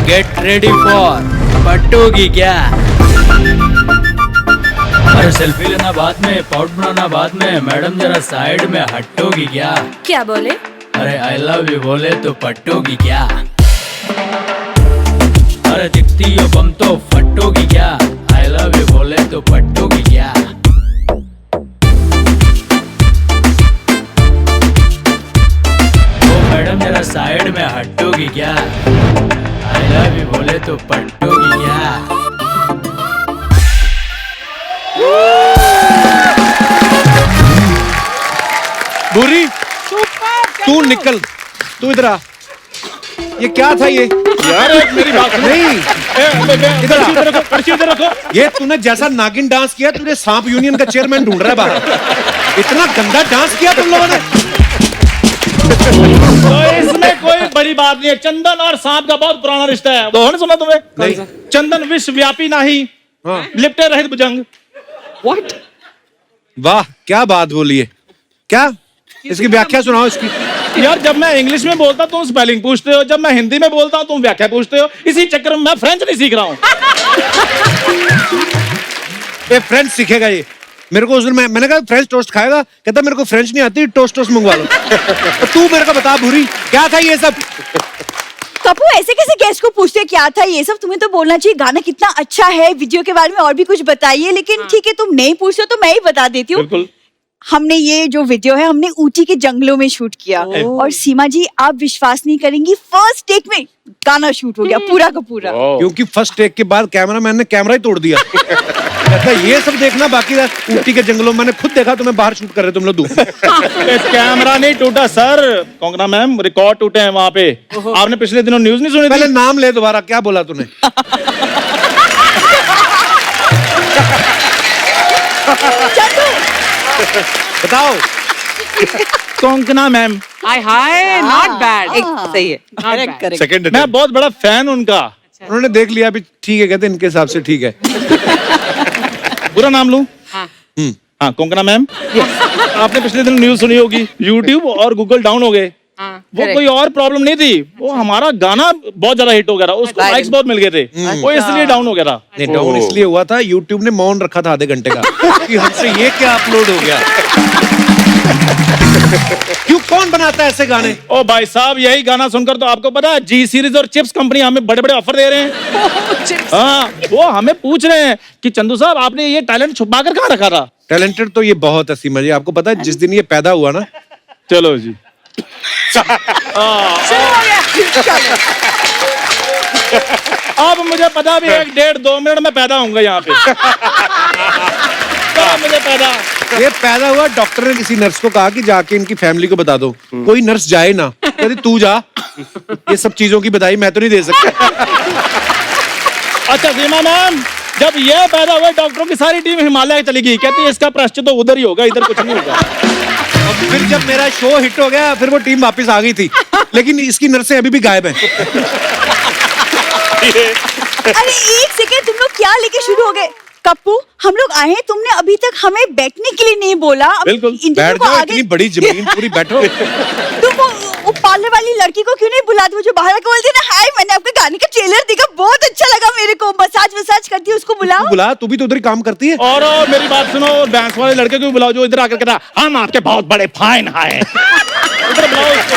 Get ready for पटोगी क्या? अरे selfie लेना बाद में, पाउट बनाना बाद में, मैडम जरा साइड में हटोगी क्या? क्या बोले? अरे आई लव यू बोले तो पटोगी क्या? अरे दिखती हो बम तो फटोगी क्या? आई लव यू बोले तो पटोगी क्या? ओ मैडम जरा साइड में हटोगी क्या? आई लव यू बोले तो पटोगी क्या? भूरी तू निकल, तू इधर आ। ये क्या था ये? यार मेरी बात नहीं, इधर आ। पर्ची इधर रखो। ये तूने जैसा नागिन डांस किया, तुझे सांप यूनियन का चेयरमैन ढूंढ रहा है बाहर। इतना गंदा डांस किया तुम लोगों ने। तो इसमें कोई बड़ी बात नहीं है। चंदन और सांप का बहुत पुराना रिश्ता है। दोनों ने सुना तुम्हें? नहीं। चंदन विश्वव्यापी नहीं, हाँ। लिपटे रहित भुजंग। What? वाह क्या बात बोली है। क्या इसकी व्याख्या सुनाओ इसकी। यार जब मैं इंग्लिश में बोलता हूँ तुम स्पेलिंग पूछते हो, जब मैं हिंदी में बोलता हूँ तुम व्याख्या पूछते हो। इसी चक्कर में मैं फ्रेंच नहीं सीख रहा हूँ। ये फ्रेंच सीखेगा ये। मेरे को उस दिन मैंने कहा फ्रेंच टोस्ट खाएगा, कहता मेरे को फ्रेंच नहीं आती, टोस्ट मंगवा लो। तो तू मेरे को बता भूरी क्या था ये सब? कपू ऐसे कैसे गेस्ट को पूछते क्या था ये सब? तुम्हें तो बोलना चाहिए गाना कितना अच्छा है, वीडियो के बारे में और भी कुछ बताइए। लेकिन ठीक है तुम नहीं पूछते तो मैं ही बता देती हूँ। बिल्कुल। हमने ये जो वीडियो है हमने ऊटी के जंगलों में शूट किया। और सीमा जी आप विश्वास नहीं करेंगी, फर्स्ट टेक में गाना शूट हो गया पूरा का पूरा। क्योंकि फर्स्ट टेक के बाद कैमरामैन ने कैमरा ही तोड़ दिया। कहता ये सब देखना बाकी था। ऊटी के जंगलों में मैंने खुद देखा तुम्हें बाहर शूट कर रहे तुम लोग दूर। कैमरा नहीं टूटा सर, कोंकणा मैम रिकॉर्ड टूटे हैं वहाँ पे। आपने पिछले दिनों न्यूज नहीं सुनी? पहले नाम ले दोबारा, क्या बोला तूने? बताओ। Konkona ma'am. Hi hi, not bad. एक सही है, करेक्ट करेक्ट। सेकंड मैं बहुत बड़ा फैन उनका। उन्होंने देख लिया अभी, ठीक है कहते इनके हिसाब से ठीक है। पूरा नाम लूं? हाँ। हाँ कोंकणा मैम। आपने पिछले दिन न्यूज सुनी होगी, यूट्यूब और गूगल डाउन हो गए। वो कोई और प्रॉब्लम नहीं थी, वो हमारा गाना बहुत ज्यादा हिट हो गया था, उसको लाइक्स बहुत मिल गए थे, वो इसलिए डाउन हो गया था। नहीं डाउन इसलिए हुआ था, यूट्यूब ने मौन रखा था आधे घंटे का कि हमसे ये क्या अपलोड हो गया। क्यों, कौन बनाता है ऐसे गाने? ओ भाई साहब यही गाना सुनकर तो आपको पता है जी सीरीज और चिप्स कंपनी हमें बड़े बड़े ऑफर दे रहे हैं। हाँ वो हमें पूछ रहे हैं कि चंदू साहब आपने ये टैलेंट छुपा कर कहाँ रखा था? टैलेंटेड तो ये बहुत है सीमा जी, आपको पता है जिस दिन ये पैदा हुआ ना। चलो जी। अब मुझे पता भी 1-1.5-2 मिनट में पैदा होऊंगा यहाँ पे। मुझे पैदा ये पैदा हुआ, डॉक्टर ने किसी नर्स को कहा कि जाके इनकी फैमिली को बता दो। कोई नर्स जाए ना, कहती तू जा, ये सब चीजों की बधाई मैं तो नहीं दे सकता। अच्छा सीमा मैम, जब ये पैदा हुआ डॉक्टरों की सारी टीम हिमालय चली गई, कहती है इसका प्रायश्चित तो उधर ही होगा, इधर कुछ नहीं होगा। और फिर जब मेरा शो हिट हो गया फिर वो टीम वापस आ गई थी, लेकिन इसकी नर्सें अभी भी गायब हैं। अरे एक सेकेंड, तुम लोग क्या लेके शुरू हो गए? कप्पू हम लोग आए हैं, तुमने अभी तक हमें बैठने के लिए नहीं बोला। बिल्कुल। बैठ जाओ, इतनी बड़ी जमीन पूरी बैठो। तुम वो पार्लर वाली लड़की को क्यों नहीं बुलाते? वो जो बाहर आके बोलती है ना, हाय मैंने आपके गाने का ट्रेलर देखा, बहुत अच्छा लगा मेरे को, मसाज करती है, उसको बुलाओ। बुला, तू भी तो उधर ही काम करती है। और मेरी बात सुनो, डांस वाले लड़के को बुलाओ जो इधर आकर कहता हम आपके बहुत बड़े फैन हैं। इधर बुलाओ उसको।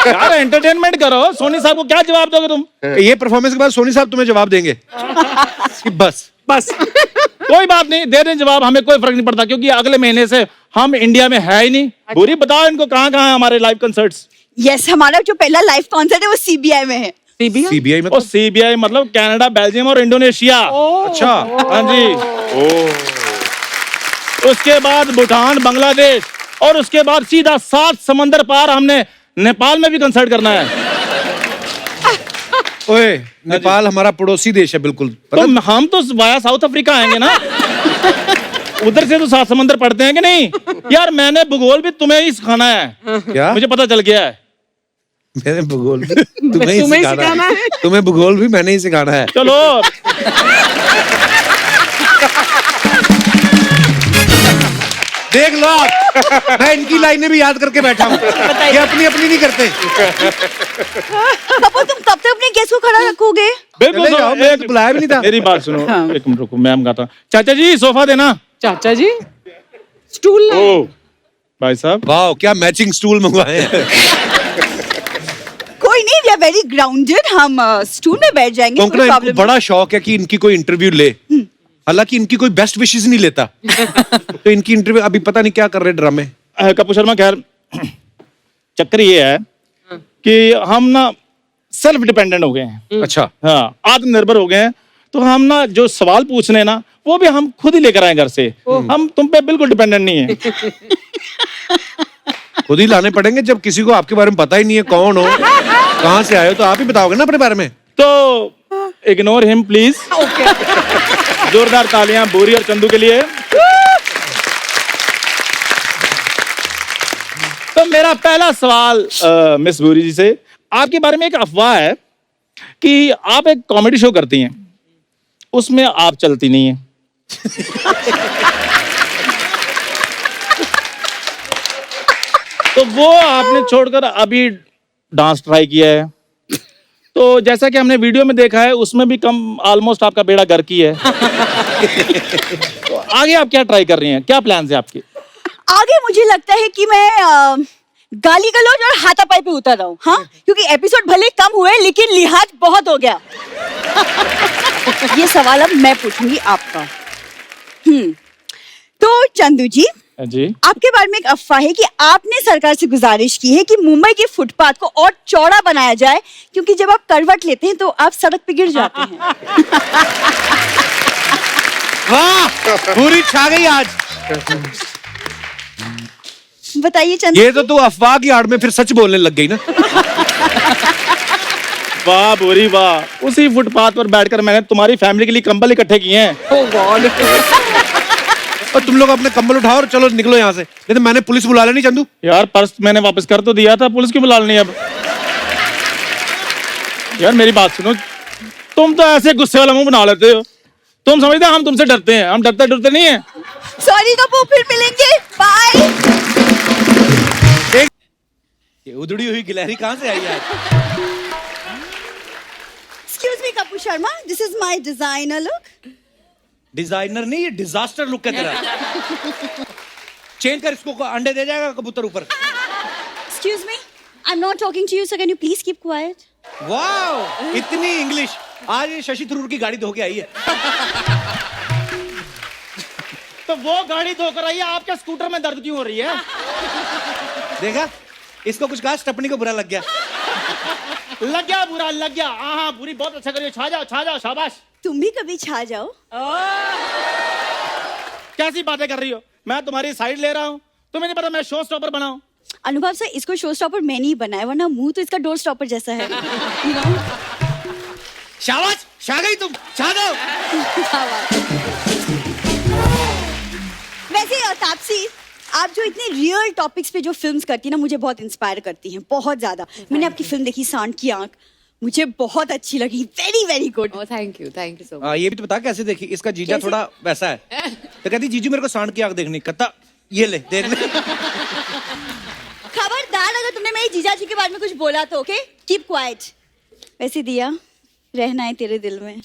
यार एंटरटेनमेंट करो। सोनी साहब को क्या जवाब दोगे तुम? ये परफॉर्मेंस के बाद सोनी साहब तुम्हें जवाब देंगे कि बस कोई बात नहीं, दे दें जवाब, हमें कोई फर्क नहीं पड़ता, क्योंकि अगले महीने से हम इंडिया में है ही नहीं। बुरी बताओ इनको कहाँ कहाँ है हमारे लाइव कंसर्ट्स? यस, हमारा जो पहला लाइव कॉन्सर्ट है वो सीबीआई में है। सीबीआई में? सीबीआई मतलब कनाडा, बेल्जियम और इंडोनेशिया। अच्छा हाँ जी। उसके बाद भूटान, बांग्लादेश, और उसके बाद सीधा 7 समंदर पार हमने नेपाल में भी कंसर्ट करना है। ओए, नेपाल हमारा पड़ोसी देश है बिल्कुल। तो हम तो वाया साउथ अफ्रीका आएंगे ना। उधर से तो 7 समंदर पड़ते हैं कि नहीं? यार मैंने भूगोल भी तुम्हें ही सिखाना है। क्या? मुझे पता चल गया है। मैंने भूगोल भी तुम्हें ही सिखाना है। तुम्हें भूगोल भी मैंने ही सिखाना है। चलो देख लो आप, मैं इनकी लाइनें भी याद करके बैठा हूँ, ये अपनी अपनी नहीं करते। कपूर तुम कब तक अपने गेस्ट को खड़ा रखोगे? बिल्कुल चले जाओ, मैंने तो बुलाया भी नहीं था। मेरी बात सुनो, एक मिनट रुको, मैम गाता हूँ। चाचा जी सोफा देना। चाचा जी स्टूल लाए। ओ भाई साहब, वाह क्या मैचिंग स्टूल मंगवाए हैं। कोई नहीं, वी आर वेरी ग्राउंडेड, हम स्टूल में बैठ जाएंगे, कंकना कोई इनको प्रॉब्लम बड़ा शौक है कि इनकी कोई इंटरव्यू ले, हालांकि इनकी कोई बेस्ट विशेस नहीं लेता। तो इनकी इंटरव्यू अभी पता नहीं क्या कर रहे ड्रामे। कपूर शर्मा, खैर चक्कर ये है कि हम ना सेल्फ डिपेंडेंट हो गए हैं। अच्छा, हाँ, आत्मनिर्भर हो गए हैं। तो हम ना जो सवाल पूछ रहे हैं ना, वो भी हम खुद ही लेकर आए घर से। हम तुम पे बिल्कुल डिपेंडेंट नहीं है। खुद ही लाने पड़ेंगे जब किसी को आपके बारे में पता ही नहीं है, कौन हो, कहाँ से आए हो, तो आप ही बताओगे ना अपने बारे में। तो इग्नोर हिम प्लीज। जोरदार तालियां बोरी और चंदू के लिए। तो मेरा पहला सवाल मिस बोरी जी से, आपके बारे में एक अफवाह है कि आप एक कॉमेडी शो करती हैं, उसमें आप चलती नहीं है। तो वो आपने छोड़कर अभी डांस ट्राई किया है। तो जैसा कि हमने वीडियो में देखा है, उसमें भी कम ऑलमोस्ट आपका बेड़ा गर्क ही है। तो आगे आप क्या ट्राई कर रही हैं, क्या प्लान है आपके? आगे मुझे लगता है कि मैं गाली गलौज और हाथापाई पे उतर रहा हूँ, हाँ, क्योंकि एपिसोड भले कम हुए लेकिन लिहाज बहुत हो गया। ये सवाल अब मैं पूछूंगी आपका। तो चंदू जी, जी, आपके बारे में एक अफवाह है कि आपने सरकार से गुजारिश की है कि मुंबई के फुटपाथ को और चौड़ा बनाया जाए, क्योंकि जब आप करवट लेते हैं तो आप सड़क पे गिर जाते हैं। वाह, पूरी छा गई आज। बताइए चंदू। ये तो तू अफवाह की आड़ में फिर सच बोलने लग गई ना। वाह बोरी वाह, उसी फुटपाथ पर बैठकर मैंने तुम्हारी फैमिली के लिए कंबल इकट्ठे किए हैं। Oh God. और तुम लोग अपने कंबल उठाओ और चलो निकलो यहाँ से, नहीं तो मैंने पुलिस बुला लेनी। चंदू यार पर्स मैंने वापस कर तो दिया था, पुलिस क्यों बुला लेनी अब? यार मेरी बात सुनो, तुम तो ऐसे गुस्से वाला मुंह बना लेते हो। तुम समझते हम तुमसे डरते हैं? हम डरते नहीं है। सॉरी कपूर, फिर मिलेंगे, बाय। ये उधड़ी हुई गिलहरी कहाँ से आई यार? Excuse me Kapoor Sharma, this is my designer look. Designer नहीं, ये डिजास्टर लुक है तेरा। चेंज कर इसको, अंडे दे जाएगा कबूतर ऊपर। Excuse me, I am not talking to you, so can you please keep quiet? Wow, इतनी इंग्लिश। आज ये शशि थरूर की गाड़ी धो के आई है। तो वो गाड़ी धोकर आई है, आपके स्कूटर में दर्द क्यों हो रही है? देखा, इसको कुछ कहा, स्टपनी को बुरा लग गया। लग गया बुरा, लग गया। हाँ बुरी, बहुत अच्छा करिए। छा जाओ, शाबाश। तुम भी कभी छा जाओ। कैसी बातें कर रही हो? मैं तुम्हारी साइड ले रहा हूँ, तुम्हें नहीं पता मैं शो स्टॉपर बनाऊं? अनुभव से इसको शो स्टॉपर मैंने ही बनाया, वरना मुंह तो इसका डोर स्टॉपर जैसा है। You know? शाबाश, छा गई तुम, छा दो। वैसे तापसी, आप जो इतने रियल टॉपिक्स पे जो फिल्म्स करती है ना, मुझे बहुत इंस्पायर करती हैं, बहुत ज्यादा। मैंने आपकी फिल्म देखी सांड की आंख, मुझे बहुत अच्छी लगी, very very good. Oh, thank you so much. ये भी तो बता कैसे देखी। इसका जीजा कैसे? थोड़ा वैसा है, तो कहती जीजू मेरे को सांड की आंख देखनी। कहता ये ले देख ले। खबरदार अगर तुमने मेरी जीजा जी के बारे में कुछ बोला तो ओके, कीप क्वाइट। वैसे दिया, रहना है तेरे दिल में,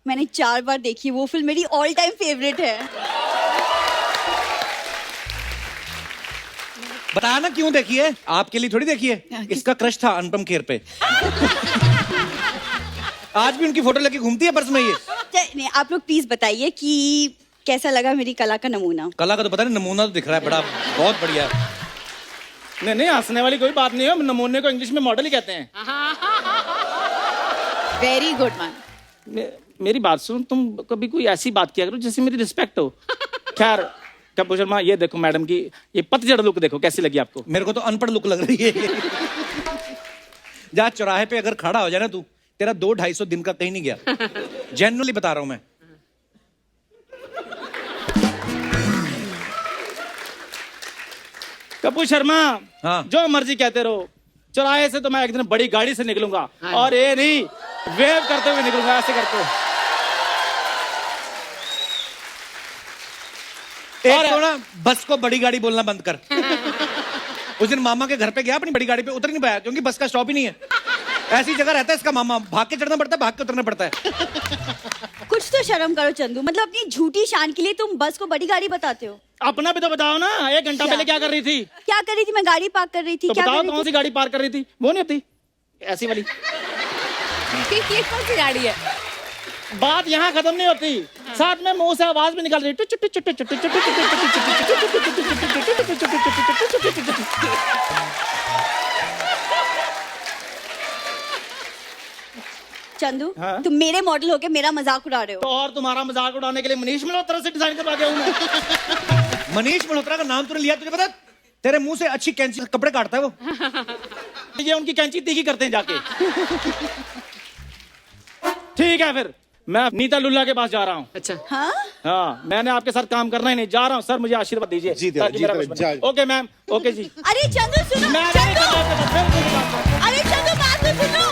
मैंने 4 बार देखी, वो फिल्म मेरी ऑल टाइम फेवरेट है। बताया ना क्यों देखी है, आपके लिए थोड़ी देखी है। इसका क्रश था अनुपम खेर पे। आज भी उनकी फोटो लेके घूमती है पर्स में ये। नहीं, आप लोग प्लीज बताइए कि कैसा लगा मेरी कला का नमूना। कला का तो पता नहीं, नमूना तो दिख रहा है बड़ा, बहुत बढ़िया। नहीं, हंसने वाली कोई बात नहीं है। नमूने को इंग्लिश में मॉडल ही कहते हैं। Very good man. मेरी बात सुन, तुम कभी कोई ऐसी बात किया करो जिससे मेरी रिस्पेक्ट हो। खैर कपूर शर्मा, ये देखो मैडम की ये पतझड़ लुक देखो, कैसी लगी आपको? मेरे को तो अनपढ़ लुक लग रही है। जहाँ चौराहे पे अगर खड़ा हो जाए ना तू, तेरा 200-250 दिन का कहीं नहीं गया। जनरली बता रहा हूं मैं। कपूर शर्मा, हाँ। जो मर्जी कहते रहो, चौराहे से तो मैं एक दिन बड़ी गाड़ी से निकलूंगा। और ये नहीं वेव करते हुए निकलूंगा, ऐसे करते। एक तो ना बस को बड़ी गाड़ी बोलना बंद कर। उस दिन मामा के घर पे गया, अपनी बड़ी गाड़ी पे उतर नहीं पाया क्योंकि बस का स्टॉप ही नहीं है। ऐसी जगह रहता है इसका मामा, भाग के चढ़ना पड़ता है, भाग के उतरना पड़ता है। कुछ तो शर्म करो चंदू, मतलब अपनी झूठी शान के लिए तुम बस को बड़ी गाड़ी बताते हो। अपना भी तो बताओ ना, 1 घंटा पहले क्या कर रही थी? क्या कर रही थी? मैं गाड़ी पार्क कर रही थी। तो क्या बताओ कर रही कौन थी? सी गाड़ी पार्क कर रही थी? वो नहीं होती ऐसी वाली। ये कौन सी गाड़ी है? बात यहाँ खत्म नहीं होती, साथ में मुंह से आवाज भी निकल रही। चंदू, हाँ? तुम मेरे मॉडल होके मेरा मजाक उड़ा रहे तो हो। और तुम्हारा मजाक उड़ाने के लिए मनीष मल्होत्रा से डिजाइन करवा के आऊं मैं। मनीष मल्होत्रा का नाम तूने लिया, तुझे पता तेरे मुंह से अच्छी कैंची से कपड़े काटता है वो। ये उनकी कैंची तीखी करते हैं जाके। ठीक है फिर मैं नीता लुल्ला के पास जा रहा हूँ। अच्छा हाँ? हाँ, मैंने आपके साथ काम करना ही नहीं, जा रहा हूँ। सर मुझे आशीर्वाद दीजिए ताकि मेरा कुछ बने। ओके मैम, ओके जी। अरे चंदू सुनो, मैं नहीं करना आपके साथ, फिर कोई बात नहीं। अरे चंदू बात तो सुनो।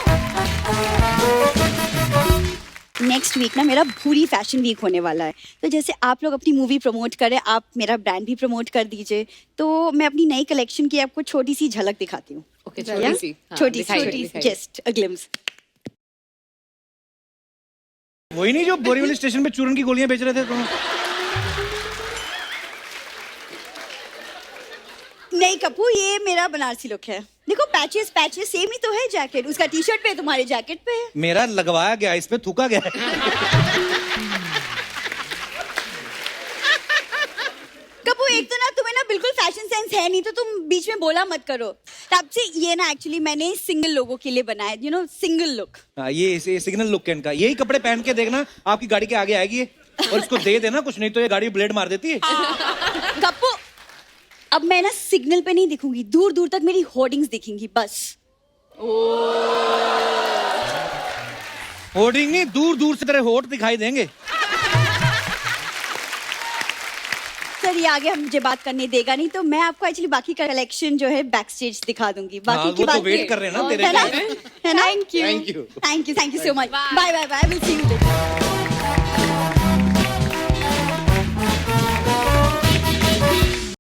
नेक्स्ट वीक ना मेरा पूरी फैशन वीक होने वाला है, तो जैसे आप लोग अपनी मूवी प्रमोट करें, आप मेरा ब्रांड भी प्रमोट कर दीजिए। तो मैं अपनी नई कलेक्शन की आपको छोटी सी झलक दिखाती हूँ। ओके, छोटी सी। हाँ, छोटी दिखाइए, सी, दिखाइए। Just a glimpse. वही नहीं जो बोरीवली स्टेशन पे चूरन की गोलियां बेच रहे थे तुम? नहीं कपूर, ये मेरा बनारसी लुक है। देखो पैचेस पैचेस सेम ही तो है। जैकेट उसका टी शर्ट पे, तुम्हारे जैकेट पे है। मेरा लगवाया गया, इस पे थूका गया है। कपूर एक तो ना तुम्हें ना बिल्कुल फैशन सेंस है नहीं, तो तुम बीच में बोला मत करो। तब से ये ना एक्चुअली मैंने सिंगल लोगों के लिए बनाया, यू नो, सिंगल लुक। ये सिग्नल लुक है इनका। यही कपड़े पहन के देखना, आपकी गाड़ी के आगे आएगी ये, और इसको दे देना कुछ, नहीं तो ये गाड़ी ब्लेड मार देती है। कपूर अब मैं ना सिग्नल पे नहीं दिखूंगी, दूर दूर तक मेरी होर्डिंग्स दिखेंगी बस। होर्डिंग नहीं, दूर दूर से तेरे होठ दिखाई देंगे। सर ये आगे हम मुझे बात करने देगा नहीं, तो मैं आपको एक्चुअली बाकी का कलेक्शन जो है बैक स्टेज दिखा दूंगी। बाकी हाँ, की वो तो बात वेट कर रहे हैं ना तेरे है ना? लिए। है ना? Thank you. Thank you so much. Bye bye bye, will see you letter.